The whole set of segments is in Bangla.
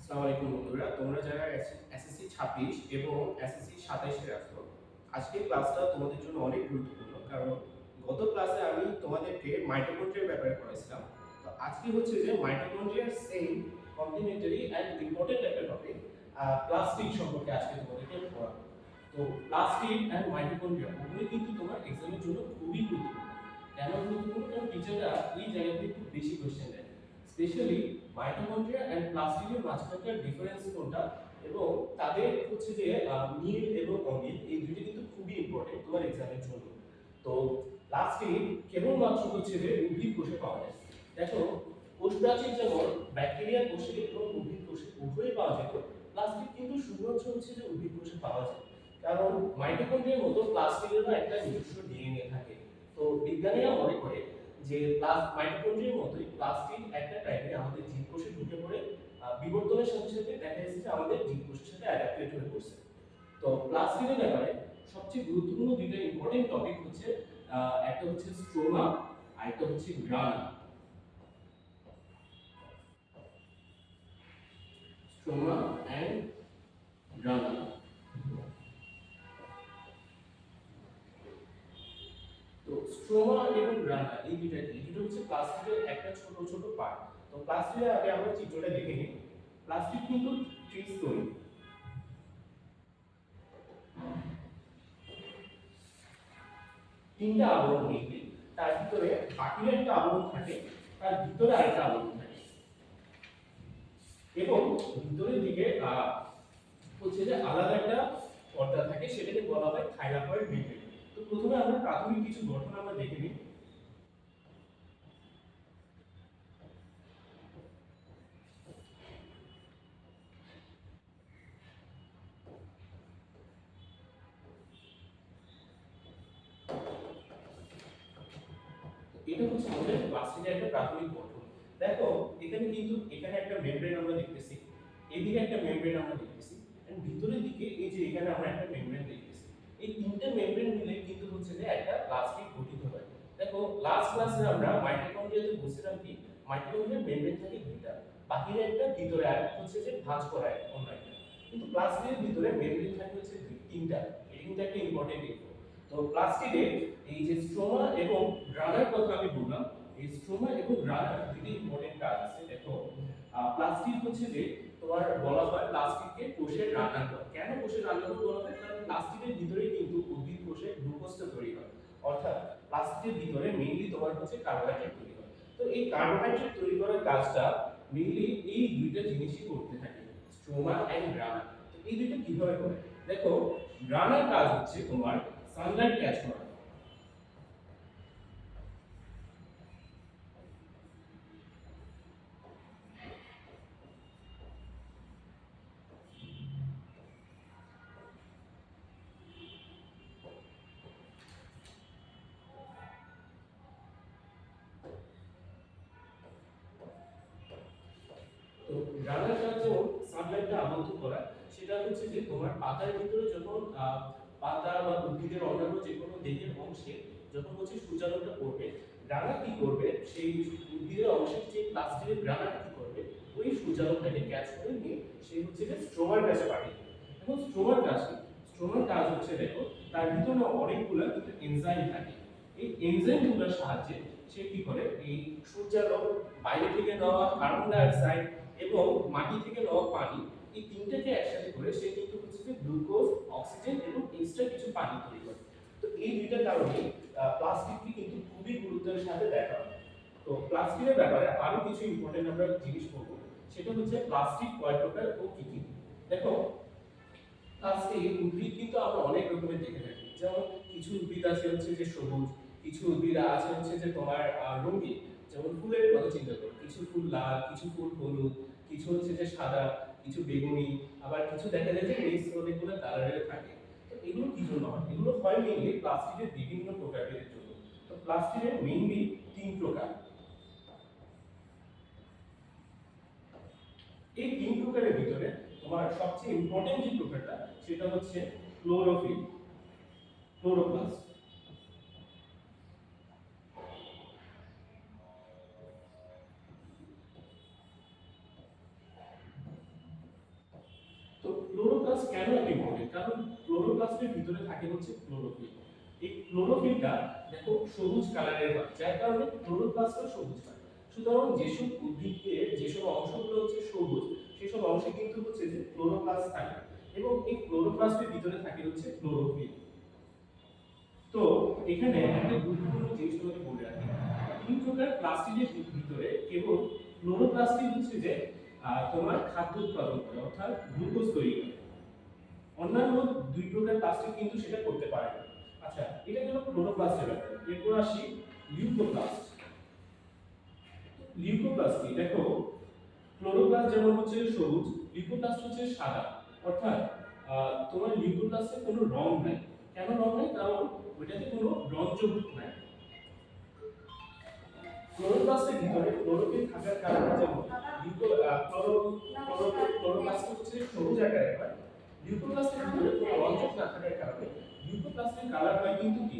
আসসালামু আলাইকুম বন্ধুরা, তোমরা যারা এসএসসি 26 এবং এসএসসি 27 এ আছো, আজকের ক্লাসটা তোমাদের জন্য অনেক গুরুত্বপূর্ণ। কারণ গত ক্লাসে আমি তোমাদেরকে মাইটোকন্ড্রিয়ার ব্যাপারে পড়াইছিলাম। তো আজকে হচ্ছে যে মাইটোকন্ড্রিয়ার সেম কমপ্লিমেন্টারি এন্ড ইম্পর্টেন্ট একটা টপিক প্লাস্টিড সম্পর্কে আজকে তোমাদেরকে পড়াবো। তো প্লাস্টিড এন্ড মাইটোকন্ড্রিয়া উভয়ই কিন্তু তোমার এক্সামের জন্য খুবই গুরুত্বপূর্ণ। কেন গুরুত্বপূর্ণ? কারণ টিচাররা এই জায়গাতে একটু বেশি কোশ্চেন দেয়, স্পেশালি মাইটোকন্ড্রিয়া এন্ড প্লাস্টিডের মাঝখানকার ডিফারেন্স কোনটা এবং তাদের হচ্ছে যে মিল এবং অমিল, এই দুটো কিন্তু খুবই ইম্পর্টেন্ট তোমার এক্সামের জন্য। তো প্লাস্টিড কেবলমাত্র হচ্ছে যে উদ্ভিদ কোষে পাওয়া যায়। দেখো, কোষ প্রাচীর যেমন ব্যাকটেরিয়া কোষে এবং উদ্ভিদ কোষে উভয়ই পাওয়া যেত, প্লাস্টিড কিন্তু শুধুমাত্র হচ্ছে যে উদ্ভিদ কোষে পাওয়া যায়। কারণ মাইটোকন্ড্রিয়ার মতো প্লাস্টিডেরও একটা নিজস্ব ডিএনএ থাকে। তো বিজ্ঞানীরা মনে করে যে মাইটোকন্ড্রিয়ার মতোই প্লাস্টিড একটা টাইমে আমাদের জীবকোষে ঢুকে পড়ে বিবর্তনের সাথে সাথে দেখা যাচ্ছে যে আমাদের জীবকোষের সাথে অ্যাডাপ্টেড হয়ে পড়ছে। তো প্লাস্টিডের ব্যাপারে সবচেয়ে গুরুত্বপূর্ণ দুইটা ইম্পর্টেন্ট টপিক হচ্ছে একটা হচ্ছে স্ট্রোমা আর একটা হচ্ছে গ্রানা। Stroma and গ্রানা। তো স্ট্রোমা এবং গ্রানা এই দুটো হচ্ছে প্লাস্টিকের একটা ছোট ছোট পার্ট। তো প্লাস্টিকের আগে আমরা চিত্রটা দেখে নিই। প্লাস্টিক কিন্তু ত্রিস্তরী, তিনটা আবরণ নিয়ে, তার ভিতরে বাকির একটা আবরণ থাকে, তার ভিতরে আরেকটা আবরণ থাকে এবং ভিতরের দিকে হচ্ছে যে আলাদা একটা পর্দা থাকে, সেটাকে বলা হয় থাইলাকয়েড মেমব্রেন। তো প্রথমে আমরা প্রাথমিক কিছু গঠন আমরা দেখে নিই। এটা হচ্ছে আমাদের প্লাস্টিকের একটা প্রাথমিক গঠন। দেখো, এখানে একটা মেমব্রেন আমরা দেখতেছি, এদিকে একটা মেমব্রেন আমরা দেখতেছি, এন্ড ভিতরের দিকে এই যে এখানে আমরা একটা মেমব্রেন দেখতেছি। এই তিনটা মেমব্রেন মিলে কিন্তু হচ্ছে যে একটা প্লাস্টিক গঠিত হয়। দেখো, লাস্ট ক্লাসে আমরা মাইটোকন্ড্রিয়াতে বলছিলাম কি মাইটোকন্ড্রিয়ার মেমব্রেন থাকে দুইটা, বাকির একটা ভিতরে আর হচ্ছে যে ভাঁজ করা অন্য একটা। কিন্তু প্লাস্টিকের ভিতরে মেমব্রেন থাকে হচ্ছে তিনটা। এটা কিন্তু একটা ইম্পর্টেন্ট ইনফো। তো প্লাস্টিডে এই যে স্ট্রোমা এবং গ্রানার কথা আমি বললাম, এই স্ট্রোমা এবং গ্রানার দুটি ইম্পর্টেন্ট কাজ আছে। দেখো, প্লাস্টিড হচ্ছে যে তোমার বলা হয় প্লাস্টিককে কোষের রান্নাঘর। কেন কোষের রান্নাঘর বলা হয়? কারণ প্লাস্টিকের ভিতরে কিন্তু উদ্ভিদ কোষে গ্লুকোজটা তৈরি হয়, অর্থাৎ প্লাস্টিকের ভিতরে মেইনলি তোমার হচ্ছে কার্বোহাইড্রেট তৈরি হয়। তো এই কার্বোহাইড্রেট তৈরি করার কাজটা মেইনলি এই দুইটা জিনিসই করতে থাকে, স্ট্রোমা এন্ড গ্রানার। তো এই দুইটা কিভাবে করে? দেখো, গ্রানার কাজ হচ্ছে তোমার সানলাইট ক্যাচ করা। তো গ্রানার কাজ যেমন সানলাইটটা আবদ্ধ করা, সেটা হচ্ছে যে তোমার পাতার ভিতরে যখন পাতা বা উদ্ভিদের অন্যান্য যে কোনো দেহের অংশে যখন হচ্ছে সূর্যালোকটা পড়বে, গ্রানার কি করবে, সেই উদ্ভিদের অংশের যে প্লাস্টিকের গ্রানার কি করবে, ওই সূর্যালোকটাকে ক্যাচ করে নিয়ে সেই হচ্ছে যে স্ট্রোমার কাছে পাঠিয়ে দেবে। এখন স্ট্রোমার কাজ কি? স্ট্রোমার কাজ হচ্ছে, দেখো, তার ভিতরে অনেকগুলো কিন্তু এনজাইম থাকে। এই এনজাইমগুলোর সাহায্যে সে কি করে, এই সূর্যালোক, বাইরে থেকে নেওয়া কার্বন ডাই অক্সাইড এবং মাটি থেকে নেওয়া পানি, এই তিনটাকে একসাথে করে সে কিন্তু হচ্ছে যে গ্লুকোজ, অক্সিজেন এবং এক্সট্রা কিছু পানি তৈরি করে। তো এই দুইটা কারণে প্লাস্টিককে কিন্তু খুবই গুরুত্বের সাথে দেখা হয়। তো প্লাস্টিকের ব্যাপারে আরো কিছু ইম্পর্টেন্ট আমরা জিনিস বলবো, সেটা হচ্ছে প্লাস্টিক কয় প্রকার ও কি কি। দেখো, প্লাস্টিক উদ্ভিদ কিন্তু আমরা অনেক রকমের দেখে থাকি। যেমন কিছু উদ্ভিদ আছে হচ্ছে যে সবুজ, কিছু উদ্ভিদ আছে হচ্ছে যে তোমার রঙিন। যেমন ফুলের কথা চিন্তা করো, কিছু ফুল লাল, কিছু ফুল হলুদ, কিছু হচ্ছে যে সাদা, কিছু বেগুনি, আবার কিছু দেখা যায় যে মিক্স অনেকগুলো কালারের থাকে। তো এগুলো কি জন্য হয়? এগুলো হয় মেইনলি প্লাস্টিকের বিভিন্ন প্রকারভেদের জন্য। তো প্লাস্টিকের মেইনলি তিন প্রকার। এই তিন প্রকারের ভিতরে তোমার সবচেয়ে ইম্পর্টেন্ট যে প্রকারটা, সেটা হচ্ছে ক্লোরোফিল, ক্লোরোপ্লাস্ট। ইম্পর্টেন্ট, কারণ ক্লোরোপ্লাস্টের ভিতরে থাকে হচ্ছে ক্লোরোফিল। এই ক্লোরোফিলটা দেখো সবুজ কালারের হয়, যার কারণে ক্লোরোপ্লাস্টও সবুজ হয়। সুতরাং যেসব উদ্ভিদের যেসব অংশগুলো হচ্ছে সবুজ, সেসব অংশে কিন্তু হচ্ছে যে ক্লোরোপ্লাস্ট থাকে, এবং এই ক্লোরোপ্লাস্টের ভিতরে থাকে হচ্ছে ক্লোরোফিল। তো এখানে একটা গুরুত্বপূর্ণ জিনিস তোমাকে বলে রাখি, তিন প্রকার প্লাস্টিকের ভিতরে কেবল ক্লোরোপ্লাস্টই হচ্ছে যে তোমার খাদ্য উৎপাদন করে, অর্থাৎ গ্লুকোজ তৈরি করে। অন্যান্য দুই প্রকার প্লাস্টিক কিন্তু সেটা করতে পারে না। আচ্ছা, এটা গেল ক্লোরোপ্লাস্টের ব্যাপার। এরপর আসি লিউকোপ্লাস্ট। লিউকোপ্লাস্ট কি দেখো, ক্লোরোপ্লাস্ট যেমন হচ্ছে সবুজ, লিউকোপ্লাস্ট হচ্ছে সাদা। অর্থাৎ তোমার লিউকোপ্লাস্টে কোনো রং নাই। কেন রং নাই? কারণ ওইটাতে কোনো রঞ্জক নাই। ক্লোরোপ্লাস্টের ভিতরে ক্লোরোফিল থাকার কারণে যেমন ক্লোরোপ্লাস্ট হচ্ছে সবুজ আকারে হয়, লিউকোপ্লাস্টের ভিতরে কোনো রঞ্জক না থাকার কারণে লিউকোপ্লাস্টের কালার হয় কিন্তু কি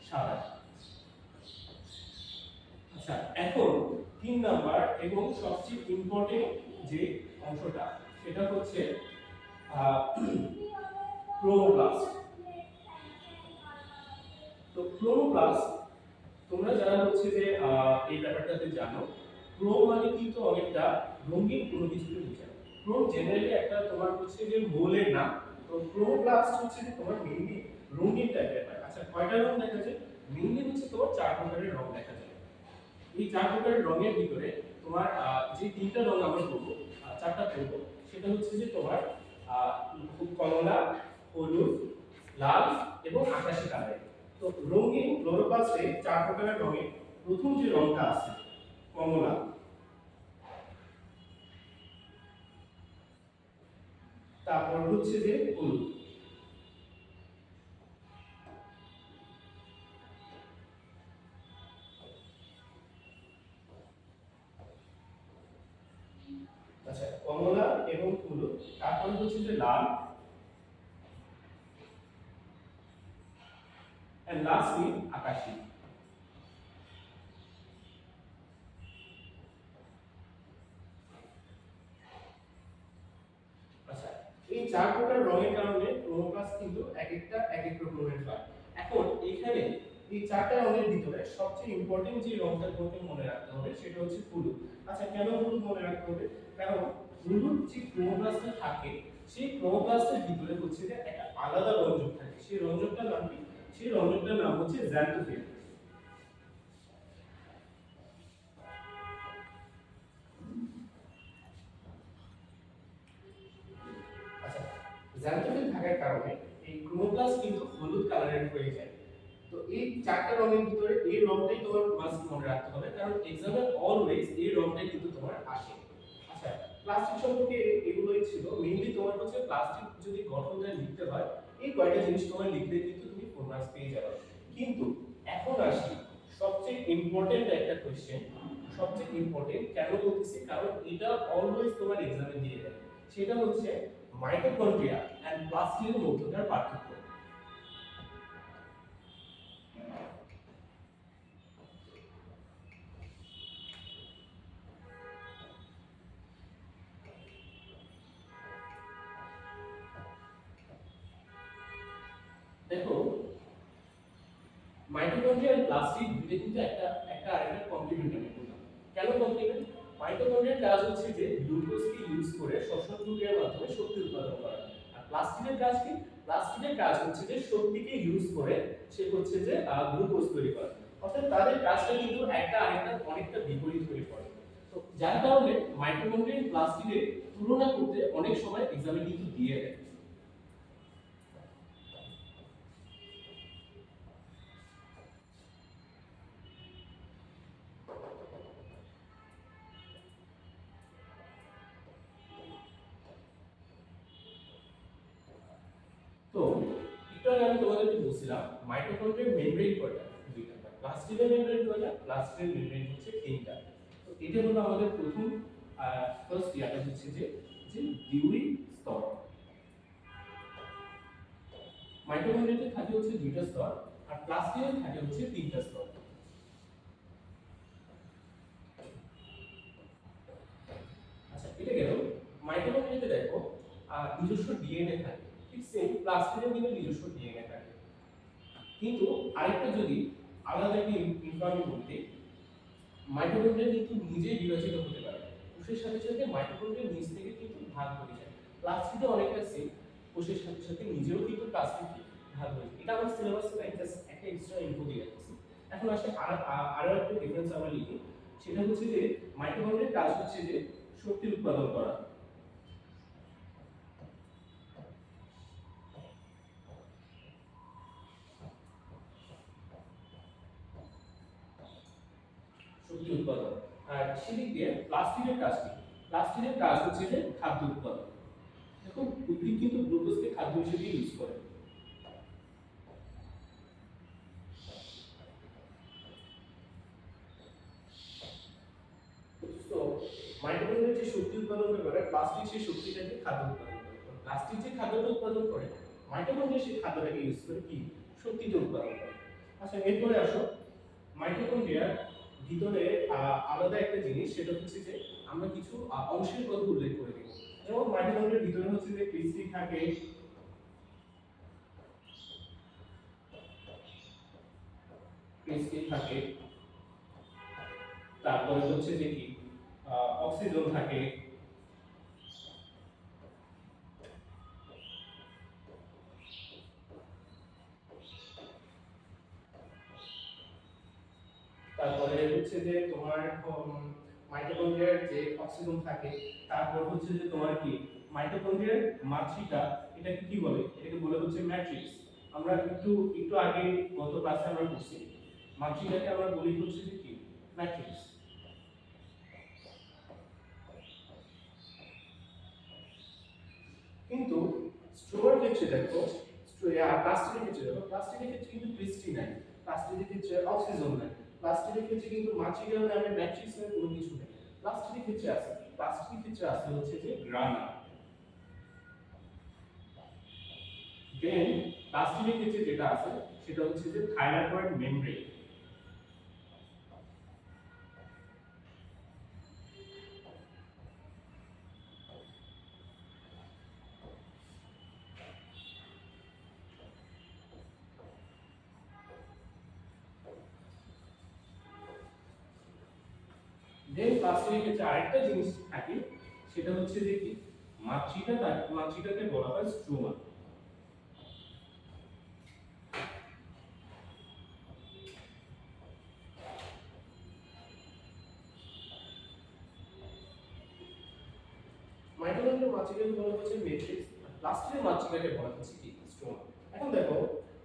সাদা। আচ্ছা, এখন 3 নাম্বার এবং সবচেয়ে ইম্পর্টেন্ট যে অংশটা, সেটা হচ্ছে ক্লোরোপ্লাস্ট। তো ক্লোরোপ্লাস্ট তোমরা যারা হচ্ছে যে এই ব্যাপারটাতে জানো, ক্রোম মানে কিন্তু অনেকটা রঙিন কোনো কিছুকে বোঝায়। ক্রোম জেনারেলি একটা তোমার হচ্ছে যে মৌলের নাম। তো ক্লোরোপ্লাস্ট হচ্ছে যে তোমার মেইনলি রঙিন টাইপের হয়। আচ্ছা, কয়টা রং দেখা যায়? মেইনলি হচ্ছে তোমার 4 প্রকারের রং দেখা যায়। এই 4 প্রকারের রঙের ভিতরে তোমার যে তিনটা রং আমরা করব, চারটা করব, সেটা হচ্ছে যে তোমার কমলা, হলুদ, লাল এবং আকাশী কালার। তো রঙিন ক্লোরোপ্লাস্টে 4 প্রকারের রঙে প্রথম যে রংটা আছে কমলা, তারপর হচ্ছে যে হলুদ, আচ্ছা কমলা এবং হলুদ, তারপর হচ্ছে যে লাল, এন্ড লাস্টলি আকাশী। আচ্ছা, এই 4 প্রকার রঙের কারণে ক্লোরোপ্লাস্ট কিন্তু এক একটা এক এক রকমের হয়। এখন এখানে এই 4টা রঙের ভিতরে সবচেয়ে ইম্পর্টেন্ট যে রংটা তোমাকে মনে রাখতে হবে সেটা হচ্ছে হলুদ। আচ্ছা, কেন হলুদ মনে রাখতে হবে? কারণ হলুদ যে ক্লোরোপ্লাস্টে থাকে, সেই ক্লোরোপ্লাস্টের ভিতরে হচ্ছে যে একটা আলাদা রঞ্জক থাকে। সেই রঞ্জকটার নাম কি? সেই রঞ্জকটার নাম হচ্ছে জ্যান্থোফিল। আচ্ছা, জ্যান্থোফিল থাকার কারণে এই ক্লোরোপ্লাস্ট কিন্তু হলুদ কালারের হয়ে যায়। তো এই 4টা রঙের ভিতরে এই রংটাই তোমার মাস্ট মনে রাখতে হবে, কারণ এক্সামে অলওয়েজ এই রংটাই কিন্তু তোমার আসে। আচ্ছা, প্লাস্টিক সম্পর্কে এগুলোই ছিল মেইনলি। তোমার হচ্ছে প্লাস্টিক যদি গঠনটা লিখতে হয়, এই কয়টা জিনিস তোমার লিখলে কিন্তু তুমি 4 মার্কস পেয়ে যাবে। কিন্তু এখন আসি সবচেয়ে ইম্পর্টেন্ট একটা কোশ্চেন। সবচেয়ে ইম্পর্টেন্ট কেন বলতেছি? কারণ এটা অলওয়েজ তোমার এক্সামে দিয়ে দেয়। সেটা হচ্ছে মাইটোকন্ড্রিয়া এন্ড প্লাস্টিকের মধ্যকার পার্থক্য। দেখো, মাইটোকন্ড্রিয়া আর প্লাস্টিড দুটো কিন্তু একটা একটা আরেকটা কমপ্লিমেন্টারি প্রোডাক্ট। কেন কমপ্লিমেন্ট? মাইটোকন্ড্রিয়ার কাজ হচ্ছে যে গ্লুকোজকে ইউজ করে শ্বসন প্রক্রিয়ার মাধ্যমে শক্তি উৎপাদন করা। আর প্লাস্টিডের কাজ কি? প্লাস্টিডের কাজ হচ্ছে যে শক্তিকে ইউজ করে সে হচ্ছে যে গ্লুকোজ তৈরি করা। অর্থাৎ তাদের কাজটা কিন্তু একটা আরেকটা অনেকটা বিপরীত হয়ে পড়ে। তো যার কারণে মাইটোকন্ড্রিয়া আর প্লাস্টিডের তুলনা করতে অনেক সময় এক্সামে কিন্তু দিয়ে দেয়। তো একটু আগে আমি তোমাদেরকে বলছিলাম মাইটোকন্ড্রিয়ার মেমব্রেন কয়টা? দুইটা। প্লাস্টিডের মেমব্রেন কয়টা? প্লাস্টিডের মেমব্রেন হচ্ছে তিনটা। তো এটা হলো আমাদের প্রথম ফার্স্ট ইয়ারটা হচ্ছে যে যে ডিউরি স্তর। মাইটোকন্ড্রিয়াতে থাকে হচ্ছে দুইটা স্তর, আর প্লাস্টিডে থাকে হচ্ছে তিনটা স্তর। আচ্ছা, এটা গেল। মাইটোকন্ড্রিয়াতে দেখো নিজস্ব ডিএনএ থাকে, ঠিক সেম প্লাস্টিডের কিন্তু নিজস্ব ডিএনএ থাকে। কিন্তু আরেকটা যদি আলাদা একটা ইনফরমেশন বলতে, মাইটোকন্ড্রিয়া কিন্তু নিজেই বিভাজিত হতে পারে, কোষের সাথে সাথে মাইটোকন্ড্রিয়া নিজ থেকে কিন্তু ভাগ হয়ে যায়। প্লাস্টিডে অনেকটা সেম, কোষের সাথে সাথে নিজেও কিন্তু প্লাস্টিড ভাগ হয়ে যায়। এটা আমার সিলেবাসে নাই, জাস্ট একটা এক্সট্রা ইনফো দিয়ে রাখছি। এখন আসে আরো একটা ডিফারেন্স আমরা লিখি, সেটা হচ্ছে যে মাইটোকন্ড্রিয়ার কাজ হচ্ছে যে শক্তি উৎপাদন করা। শক্তি উৎপাদন। আর সেদিক দিয়ে প্লাস্টিডের কাজ কি? প্লাস্টিডের কাজ হচ্ছে যে খাদ্য উৎপাদন। দেখুন উদ্ভিদ কিন্তু গ্লুকোজকে খাদ্য হিসেবে ইউজ করে। তো মাইটোকন্ড্রিয়া যে শক্তি উৎপাদন করে, প্লাস্টিক সেই শক্তিটাকে খাদ্য উৎপাদন করে। প্লাস্টিক যে খাদ্যটা উৎপাদন করে, মাইটোকন্ড্রিয়া সেই খাদ্যটাকে ইউজ করে কি শক্তিটা উৎপাদন করে। আচ্ছা এরপরে আসো, মাইটোকন্ড্রিয়ার ভিতরে আলাদা একটা জিনিস, সেটা হচ্ছে যে আমরা কিছু অংশের কথা উল্লেখ করে দিব। যেমন মাইটোকন্ড্রিয়ার ভিতরে হচ্ছে যে ক্রিস্টি থাকে, তারপরে হচ্ছে যে কি অক্সিজেন থাকে, তারপরে হচ্ছে যে তোমার মাইটোকন্ড্রিয়ার যে অক্সিজেন থাকে, তারপর হচ্ছে যে তোমার কি মাইটোকন্ড্রিয়ার মাতৃকা, এটাকে কি বলে? এটাকে বলে হচ্ছে ম্যাট্রিক্স। আমরা একটু একটু আগে গত ক্লাসে আমরা পড়ছি, মাতৃকাকে আমরা বলি হচ্ছে যে কি ম্যাট্রিক্স। কিন্তু স্ট্রোমার ক্ষেত্রে দেখো, প্লাস্টিকের ক্ষেত্রে দেখো, প্লাস্টিকের ক্ষেত্রে কিন্তু ক্রিস্টি নাই, প্লাস্টিকের ক্ষেত্রে অক্সিজেন নাই, প্লাস্টিকের ক্ষেত্রে কিন্তু মাতৃকা নামে ম্যাট্রিক্স এর কোনো কিছু নেই। প্লাস্টিকের ক্ষেত্রে আছে, প্লাস্টিকের ক্ষেত্রে আছে হচ্ছে যে গ্রানা। দেন প্লাস্টিকের ক্ষেত্রে যেটা আছে সেটা হচ্ছে যে থাইলাকয়েড মেমব্রেন। দেন প্লাস্টিকের ক্ষেত্রে আরেকটা জিনিস থাকে, সেটা হচ্ছে যে কি মাতৃকাকে বলা হয় স্ট্রোমা। মাইটোকন্ড্রিয়ার মাতৃকাকে বলা হচ্ছে ম্যাট্রিক্স, প্লাস্টিকের মাতৃকাকে বলা হচ্ছে কি স্ট্রোমা। এখন দেখো,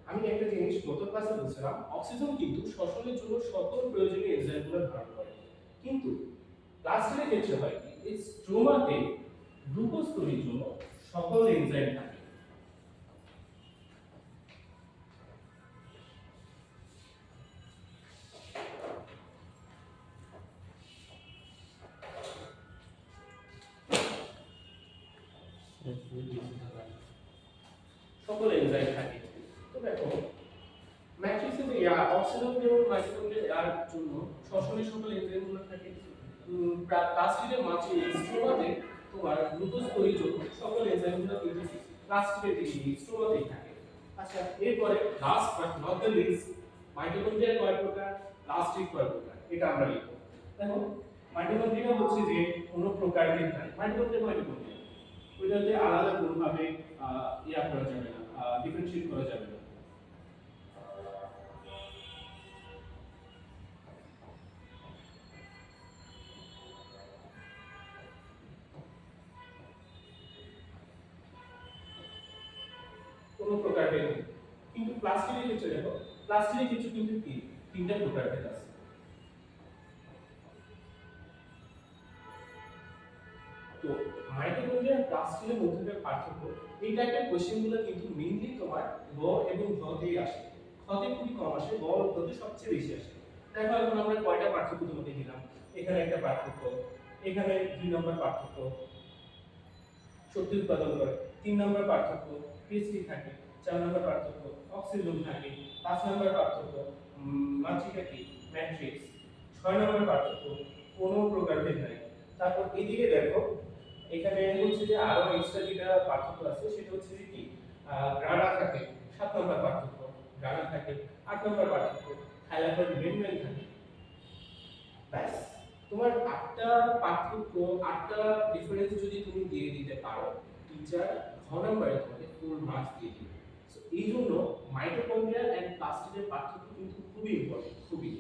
আমি একটা জিনিস গত ক্লাসে বলছিলাম, অক্সিজেন কিন্তু শ্বসনের জন্য সকল প্রয়োজনীয় এনজাইমগুলো ধারণ করে। কিন্তু প্লাস্টিকের ক্ষেত্রে হয় কি, এই স্ট্রোমাতে গ্লুকোজ তৈরির জন্য সকল এনজাইম থাকে। সকল এনজাইম থাকে। তো দেখো ম্যাট্রিক্সে যে অক্সিজেন যেমন মাইটোকন্ড্রিয়ার জন্য শ্বসনের সকল এনজাইমগুলো থাকে, প্লাস্টিকের স্ট্রোমাতে তোমার গ্লুকোজ তৈরির জন্য সকল এনজাইমগুলো কিন্তু প্লাস্টিকের স্ট্রোমাতেই থাকে। আচ্ছা এরপরে last but not the least, mitochondria কয় প্রকার, প্লাস্টিক কয় প্রকার, এটা আমরা লিখব। দেখো মাইটোকন্ড্রিয়া হচ্ছে যে কোনো প্রকারভেদ নাই, মাইটোকন্ড্রিয়া ওইটাতে আলাদা কোনোভাবে ইয়া করা যাবে না, ডিফারেন্সিয়েট করা যাবে না। কোনো প্রকারভেদ নেই। কিন্তু প্লাস্টিকের ক্ষেত্রে দেখো, প্লাস্টিকের ক্ষেত্রে কিন্তু কি তিনটা প্রকারভেদ আছে। তো মাইটোকন্ড্রিয়া আর প্লাস্টিকের মধ্যকার পার্থক্য, এই টাইপের কোশ্চেনগুলো কিন্তু মেইনলি তোমার গ এবং ঘ তেই আসে, খতে খুবই কম আসে, গ ও ঘতে সবচেয়ে বেশি আসে। দেখো এখন আমরা কয়টা পার্থক্য তোমাকে দিলাম, এখানে একটা পার্থক্য, এখানে 2 নম্বর পার্থক্য শক্তি উৎপাদন করে, 3 নম্বর পার্থক্য ক্রিস্টি থাকে, 4 নম্বর পার্থক্য অক্সিজেন থাকে, 5 নম্বর পার্থক্য মাতৃকা কি ম্যাট্রিক্স, 6 নম্বর পার্থক্য কোনো প্রকারভেদ নাই। তারপর এদিকে দেখো, এখানে হচ্ছে যে আরো এক্সট্রা যেটা পার্থক্য আছে সেটা হচ্ছে যে কি গ্রানা থাকে 7 নম্বর পার্থক্য, গ্রানা থাকে 8 নম্বর পার্থক্য, থাইলাকয়েড মেমব্রেন থাকে। ব্যাস, তোমার 8টা পার্থক্য, 8টা ডিফারেন্স যদি তুমি দিয়ে দিতে পারো, টিচার ঘ নম্বরে তোমাকে ফুল মার্কস দিয়ে দিবে। সো এই জন্য মাইটোকন্ড্রিয়া এন্ড প্লাস্টিডের পার্থক্য কিন্তু খুবই ইম্পর্টেন্ট, খুবই।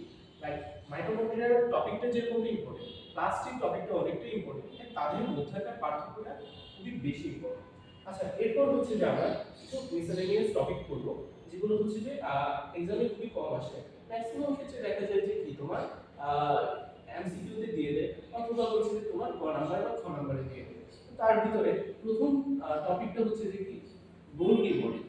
লাইক মাইটোকন্ড্রিয়ার টপিকটা যেরকম ইম্পর্টেন্ট, প্লাস্টিক টপিকটা অনেকটাই ইম্পর্টেন্ট, তাদের মধ্যেকার পার্থক্যটা খুবই বেশি ইম্পর্টেন্ট। আচ্ছা, এরপর হচ্ছে যে আমরা কিছু মিসেলেনিয়াস টপিক করব, যেগুলো হচ্ছে যে এক্সামে খুবই কম আসে। ম্যাক্সিমাম ক্ষেত্রে দেখা যায় যে কি তোমার এমসিকিউ তে দিয়ে দেয়, অথবা হচ্ছে যে তোমার ক নাম্বার বা খ নাম্বারে দিয়ে দেয়। তার ভিতরে প্রথম টপিকটা হচ্ছে যে কি গোলকি বডি।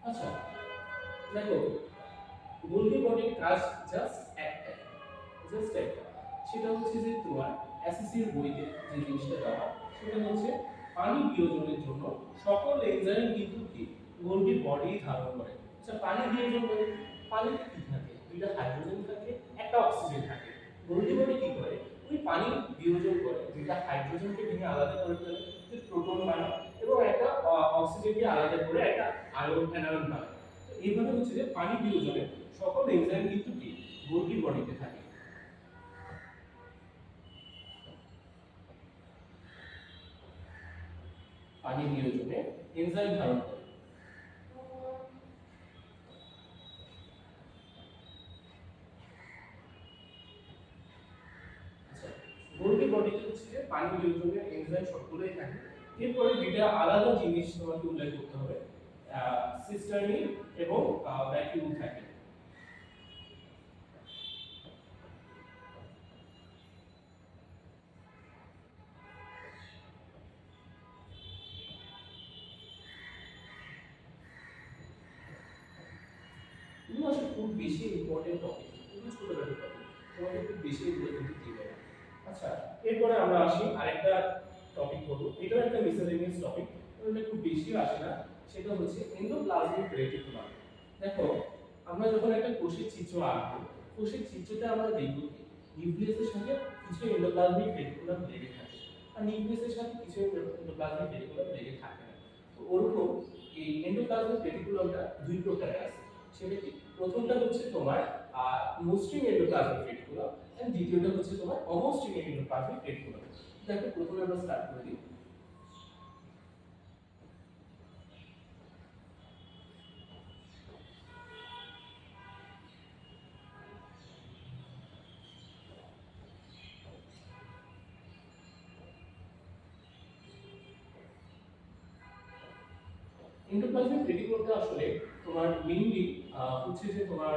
আচ্ছা, দেখো গোলকি বডির কাজ জাস্ট একটা, সেটা হচ্ছে যে তোমার এসএসসির বইতে যে জিনিসটা দেওয়া, সেটা হচ্ছে পানি বিয়োজনের জন্য সকল এনজাইম কিন্তু কি গোলকি বডি ধারণ করে। আচ্ছা, পানি বিয়োজন করে, পানিতে কি থাকে? দুইটা হাইড্রোজেন থাকে, একটা অক্সিজেন থাকে। গোলকি বডি কি করে? ওই পানি বিয়োজন করে, দুইটা হাইড্রোজেনকে ভেঙে আলাদা করে ফেলে, প্রোটন বানায়, এবং একটা অক্সিজেনকে আলাদা করে একটা আয়ন অ্যানায়ন বানায়। তো এইভাবে হচ্ছে যে পানি বিয়োজনে সকল এনজাইম কিন্তু কি গোলকি বডিতে থাকে। পানি বিয়োজনে এনজাইম ধারণ করে। আচ্ছা, গোলকি বডিতে হচ্ছে যে পানি বিয়োজনে এনজাইম সবগুলোই থাকে। এরপরে দুইটা আলাদা জিনিস তোমাকে উল্লেখ করতে হবে, সিস্টার্নিন এবং ভ্যাকিউল থাকে। এগুলো আসলে খুব বেশি ইম্পর্টেন্ট টপিক, খুবই ছোটখাটো টপিক, তোমাকে খুব বেশি এগুলো কিন্তু দিবে না। আচ্ছা, এরপরে আমরা আসি আরেকটা টপিক করব, এটাও একটা মিসেলেনিয়াস টপিক, এটা খুব বেশিও আসে না। সেটা হচ্ছে এন্ডোপ্লাজমিক রেটিকুলাম। দেখো, আমরা যখন একটা কোষের চিত্র আঁকবো, কোষের চিত্রটা আমরা দেখব কি নিউক্লিয়াসের সাথে কিছু এন্ডোপ্লাজমিক রেটিকুলাম লেগে থাকে, আর নিউক্লিয়াসের সাথে কিছু এন্ডোপ্লাজমিক রেটিকুলাম লেগে থাকে না। তো ওরকম এই এন্ডোপ্লাজমিক রেটিকুলামটা দুই প্রকারের আছে। সেটা কি, প্রথমটা হচ্ছে তোমার মসৃণ এন্ডোপ্লাজমিক রেটিকুলাম, এন্ড দ্বিতীয়টা হচ্ছে তোমার অমসৃণ এন্ডোপ্লাজমিক রেটিকুলাম। দেখো, প্রথমে আমরা স্টার্ট করে দিই। এন্ডোপ্লাজমিক রেটিকুলামটা আসলে তোমার মেইনলি হচ্ছে যে তোমার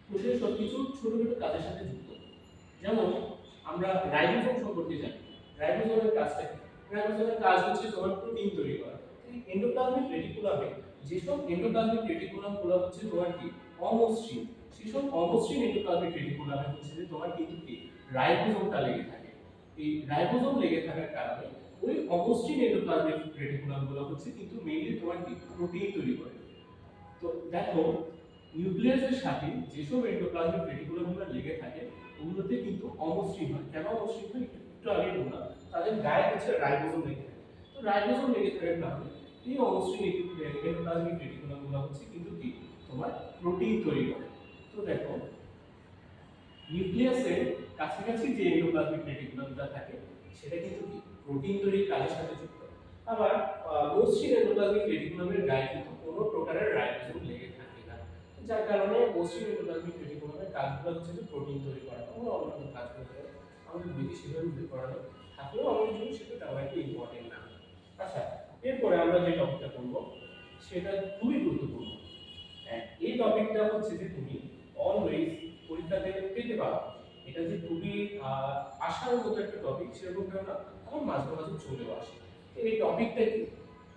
কোষের সবকিছু ছোট ছোট কাজের সাথে যুক্ত। যেমন আমরা রাইবোসোম সম্পর্কে জানি, রাইবোসোমের কাজটা কি? রাইবোসোমের কাজ হচ্ছে তোমার প্রোটিন তৈরি করা। এই এন্ডোপ্লাজমিক রেটিকুলামে যেসব এন্ডোপ্লাজমিক রেটিকুলাম গুলো হচ্ছে তোমার কি অমসৃণ, সেসব অমসৃণ এন্ডোপ্লাজমিক রেটিকুলামে হচ্ছে যে তোমার কিন্তু কি রাইবোসোমটা লেগে থাকে। এই রাইবোসোম লেগে থাকার কারণে ওই অমসৃণ এন্ডোপ্লাজমিক রেটিকুলাম গুলো হচ্ছে কিন্তু মেইনলি তোমার কি প্রোটিন তৈরি করে। তো দেখো, নিউক্লিয়াসের সাথে যেসব এন্ডোপ্লাজমিক রেটিকুলামগুলো লেগে থাকে, ওগুলোতে কিন্তু অমসৃণ হয়। কেন অমসৃণ হয় একটু আগে বললাম, তাদের গায়ে হচ্ছে রাইবোসোম লেগে থাকে। তো রাইবোসোম লেগে থাকার কারণে এই অমসৃণ এন্ডোপ্লাজমিক রেটিকুলামগুলো হচ্ছে কিন্তু কি তোমার প্রোটিন তৈরি করে। তো দেখো, নিউক্লিয়াসের কাছাকাছি যে এন্ডোপ্লাজমিক রেটিকুলামটা থাকে, সেটা কিন্তু কি প্রোটিন তৈরির কাজের সাথে যুক্ত। আবার মসৃণ এন্ডোপ্লাজমিক রেটিকুলামের গায়ে কিন্তু কোনো প্রকারের রাইবোসোম লেগে থাকে না, যার কারণে মসৃণ এন্ডোপ্লাজমিক রেটিকুলামের কাজগুলো হচ্ছে যে প্রোটিন তৈরি করা এবং অন্যান্য কাজগুলো করে। আমাদের বইতে সেভাবে উল্লেখ করা নেই, থাকলেও আমাদের জন্য সেটা তেমন একটা ইম্পর্টেন্ট না। আচ্ছা, এরপরে আমরা যে টপিকটা করব সেটা খুবই গুরুত্বপূর্ণ। এই টপিকটা হচ্ছে যে তুমি অলওয়েজ পরীক্ষাতে পেতে পারো। এটা যে খুবই আশার মতো একটা টপিক সেরকমটা না, আমার মাঝে মাঝে চলেও আসে। এই টপিকটা কি?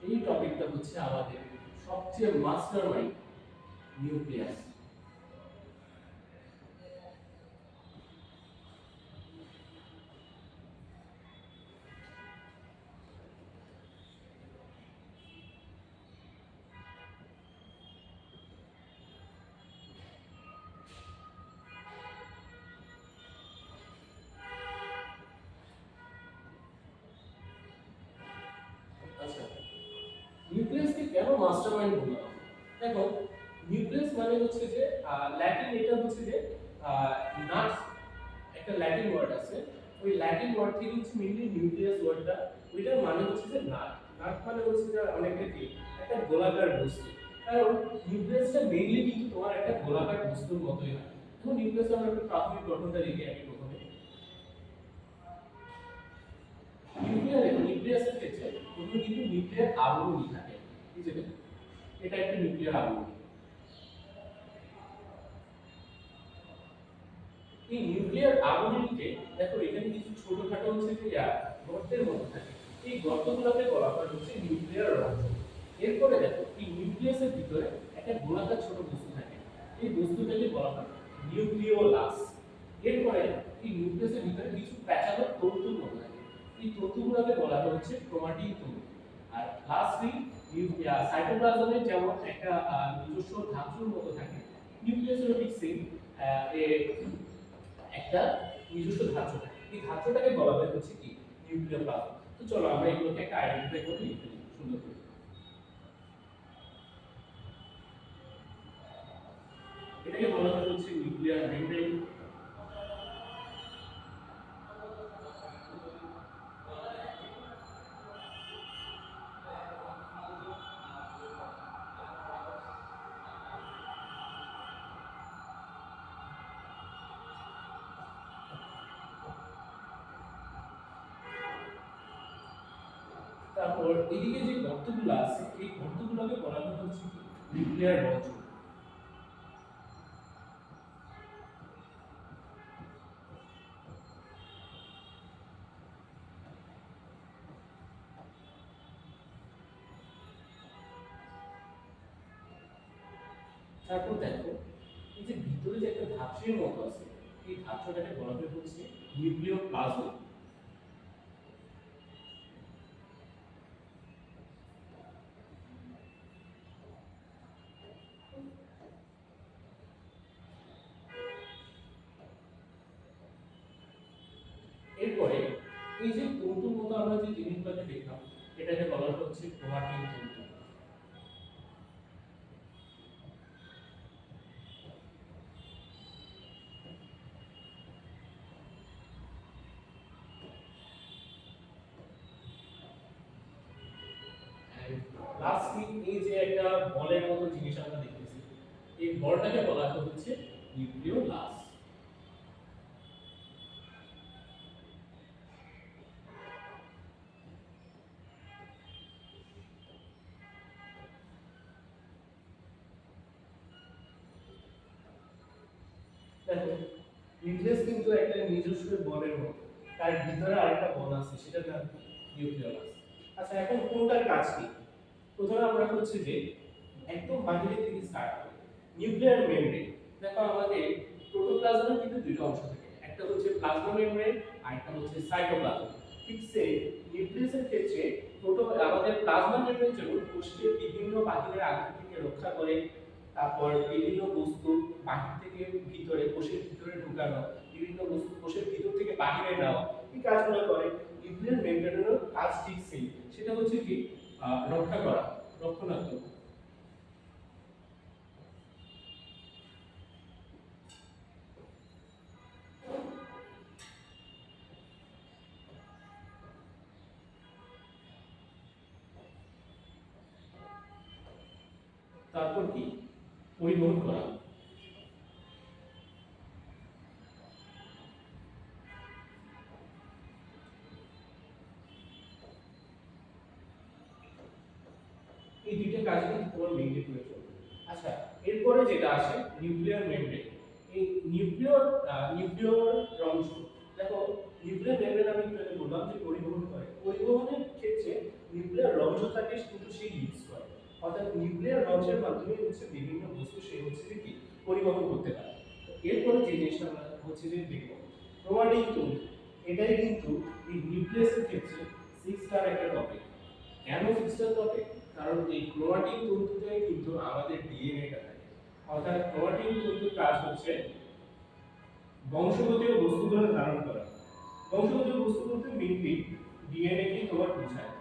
এই টপিকটা হচ্ছে আমাদের সবচেয়ে মাস্টার মাইন্ড, নিউক্লিয়াস। নিউক্লিয়াসকে কেন মাস্টারমাইন্ড বললাম? দেখো, নিউক্লিয়াস মানে হচ্ছে যে ল্যাটিন, এটা হচ্ছে যে নাট, একটা ল্যাটিন ওয়ার্ড আছে, ওই ল্যাটিন ওয়ার্ড থেকে হচ্ছে মেইনলি নিউক্লিয়াস ওয়ার্ডটা, ওইটার মানে হচ্ছে যে নাট। নাট মানে হচ্ছে যে অনেকটা কি একটা গোলাকার বস্তু, কারণ নিউক্লিয়াসটা মেইনলি কিন্তু তোমার একটা গোলাকার বস্তুর মতোই হয়। এখন নিউক্লিয়াস আমরা একটা প্রাথমিক গঠনটা দেখি আগে প্রথমে। নিউক্লিয়াসের ক্ষেত্রে প্রথমে কিন্তু নিউক্লিয়ার আবরণী থাকে, এই যে এটা একটা নিউক্লিয়ার আবরণী। এই নিউক্লিয়ার আবরণীতে দেখো এখানে কিছু ছোটখাটো হচ্ছে যে গর্তের মতো থাকে, এই গর্তগুলোকে বলা হয় হচ্ছে নিউক্লিয়ার রন্ধ্র। এরপরে দেখো এই নিউক্লিয়াসের ভিতরে একটা গোলাকার ছোট বস্তু থাকে, এই বস্তুটাকে বলা হয় নিউক্লিওলাস। এরপরে এই নিউক্লিয়াসের ভিতরে কিছু প্যাঁচালো তন্তুর মতো থাকে, এই তন্তুগুলোকে বলা হয় হচ্ছে ক্রোমাটিন তন্তু। আর লাস্টলি সাইটোপ্লাজমের যেমন একটা নিজস্ব ধাতুর মতো থাকে, নিউক্লিয়াসেরও ঠিক সেম একটা নিজস্ব ধাত্র থাকে, এই ধাত্রটাকে বলা হয় হচ্ছে কি নিউক্লিওপ্লাজম। তো চলো আমরা এগুলোকে একটা আইডেন্টিফাই করে লিখে নিই সুন্দর করে। এটাকে বলা হয় হচ্ছে নিউক্লিয়ার মেমব্রেন। তারপর এদিকে যে গর্তগুলো আছে এই গর্তগুলোকে বলা হয় হচ্ছে কি নিউক্লিয়ার রন্ধ্র। তারপর দেখো এই যে ভিতরে যে একটা ধাত্রের মতো আছে, এই ধাত্রটাকে বলা হয় হচ্ছে নিউক্লিওপ্লাজম। এরপরে এই যে তন্তুর মতো আমরা যে জিনিসগুলোকে দেখলাম, এটাকে বলা হচ্ছে ক্রোমাটিন তন্তু। লাস্টলি এই যে একটা বলের মতো জিনিস আমরা দেখতেছি, এই বলটাকে বলা হচ্ছে নিউক্লিওলাস। দেখো নিউক্লিয়াস কিন্তু একটা নিজস্ব বলের মতো, তার ভিতরে আরেকটা বল আছে, সেটার নাম নিউক্লিওলাস। আচ্ছা এখন কোনটার কাজ কি? প্রথমে আমরা হচ্ছে যে একদম বাহিরে থেকে স্টার্ট করি, নিউক্লিয়ার মেমব্রেন। দেখো আমাদের প্রোটোপ্লাজমের কিন্তু দুটো অংশ থাকে, একটা হচ্ছে প্লাজমা মেমব্রেন আর একটা হচ্ছে সাইটোপ্লাজম। ঠিক সেই নিউক্লিয়াসের ক্ষেত্রে আমাদের প্লাজমা মেমব্রেন যেমন কোষকে বিভিন্ন বাহিরের আঘাত থেকে রক্ষা করে, তারপর বিভিন্ন বস্তু বাহির থেকে ভিতরে কোষের ভিতরে ঢুকানো, বিভিন্ন বস্তু কোষের ভিতর থেকে বাহিরে নেওয়া, এই কাজগুলো করে। নিউক্লিয়ার মেমব্রেনেরও কাজ ঠিক সেই, সেটা হচ্ছে কি রক্ষা করা, রক্ষণাত্মক। তারপর কি পরিবহন করা। এই দুইটা কাজ কিন্তু তোমার মেইনটেইন করে চলবে। আচ্ছা এরপরে যেটা আসে নিউক্লিয়ার মেমব্রেন। এই নিউক্লিয়ার রন্ধ্র, দেখো নিউক্লিয়ার মেমব্রেন আমি একটু আগে বললাম যে পরিবহন করে, পরিবহনের ক্ষেত্রে নিউক্লিয়ার রন্ধ্রটাকে কিন্তু সেই ইউজ করে, অর্থাৎ নিউক্লিয়ার রন্ধ্রের মাধ্যমে হচ্ছে বিভিন্ন বস্তু সে হচ্ছে যে কি পরিবহন করতে পারে। তো এরপরে যে জিনিসটা আমরা হচ্ছে যে দেখব ক্রোমাটিন তন্তু, এটাই কিন্তু এই নিউক্লিয়াসের ক্ষেত্রে 6 স্টার একটা টপিক। কেন 6 স্টার টপিক? কারণ এই ক্রোমাটিন তন্তুটাই কিন্তু আমাদের ডিএনএটা থাকে, অর্থাৎ ক্রোমাটিন তন্তুর কাজ হচ্ছে বংশগতীয় বস্তুগুলো ধারণ করা। বংশগতীয় বস্তু বলতে মেইনলি ডিএনএ কে তোমার বোঝায়।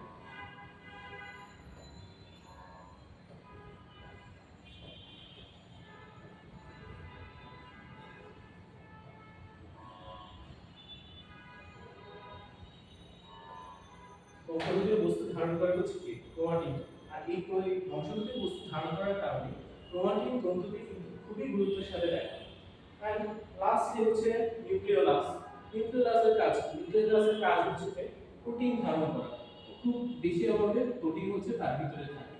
অংশগুলিতে বস্তু ধারণ করে হচ্ছে কি ক্রোমাটিন। আর এই অংশগুলিতে বস্তু ধারণ করার কারণে ক্রোমাটিন তন্তুটি কিন্তু খুবই গুরুত্বের সাথে দেখা। এন্ড লাস্ট হচ্ছে নিউক্লিওলাস। নিউক্লিওলাসের কাজ হচ্ছে যে প্রোটিন ধারণ করা। খুব বেশি অ্যামাউন্টের প্রোটিন হচ্ছে তার ভিতরে থাকে।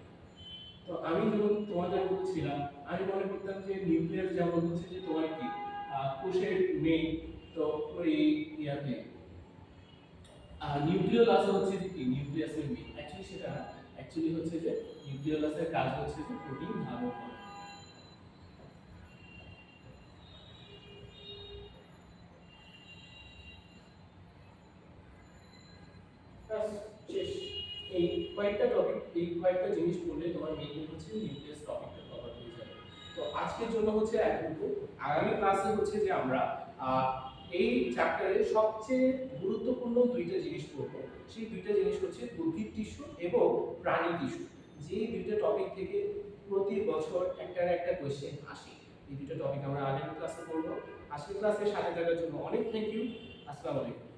তো আমি যখন তোমাদের বলছিলাম, আমি মনে করতাম যে নিউক্লিয়াস যেমন হচ্ছে যে তোমার কি কোষের মেইন, তো ওই ইয়াতে নিউক্লিওলাস হচ্ছে যে কি নিউক্লিয়াসের মেইন। অ্যাকচুয়ালি সেটা না, অ্যাকচুয়ালি হচ্ছে যে নিউক্লিওলাসের কাজ হচ্ছে যে প্রোটিন ধারণ করা। ব্যাস, শেষ। এই কয়েকটা টপিক, এই কয়েকটা জিনিস পড়লে তোমার মেইন হচ্ছে নিউক্লিয়াস টপিকটা কভার হয়ে যাবে। তো আজকের জন্য হচ্ছে এতটুকু। আগামী ক্লাসে হচ্ছে যে আমরা এই চ্যাপ্টারের সবচেয়ে গুরুত্বপূর্ণ দুইটা জিনিস পড়ব। সেই দুইটা জিনিস হচ্ছে উদ্ভিদ টিস্যু এবং প্রাণী টিস্যু। যে দুইটা টপিক থেকে প্রতি বছর একটা না একটা কোয়েশ্চেন আসে, এই দুইটা টপিক আমরা আগামী ক্লাসে পড়ব। আজকের ক্লাসের সাথে থাকার জন্য অনেক থ্যাংক ইউ। আসসালামু আলাইকুম।